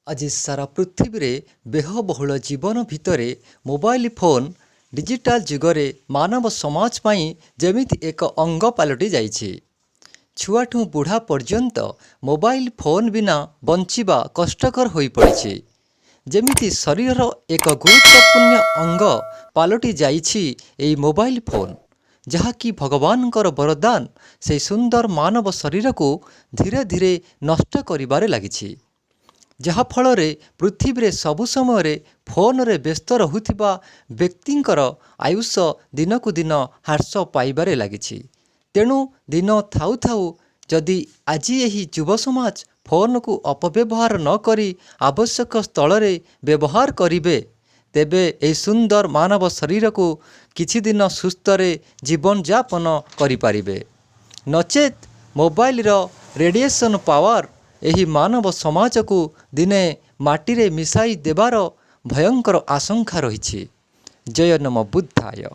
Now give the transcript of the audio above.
आज सारा पृथ्वी रे व्ययबहुल जीवन भितर मोबाइल फोन डिजिटल जुगरे मानव समाज पाई जेमिति एक अंग पलटि जाइछि। छुआठू बुढ़ा पर्यंत मोबाइल फोन बिना बंचिबा कष्टकर होई पड़िछि। जेमिति शरीर एक गुरुत्वपूर्ण अंग पलटि जाइछि एई मोबाइल फोन, जहाँकि भगवानकर वरदान से सुंदर मानव शरीर को धीरे धीरे नष्ट करिबारे लागिछि। जहाँ फल पृथ्वी रे सबु समय फोन रे व्यस्त रहुथिबा व्यक्तिंकर आयुष दिनकु दिन ह्रास पाइबारे लागिछि। तेणु दिन थाउ थाउ जदि आज यही युव समाज फोन को अपव्यवहार न करी आवश्यक स्थल रे व्यवहार करिवे, तेबे ए सुंदर मानव शरीर को किछि दिन सुस्थ रे जीवन यापन करिपारिबे। नचेत मोबाइल रो रेडिएशन पावर एही मानव समाज को दिने माटी रे मिसाई देबार भयंकर आशंका रहिछि। जय नमो बुद्धाय।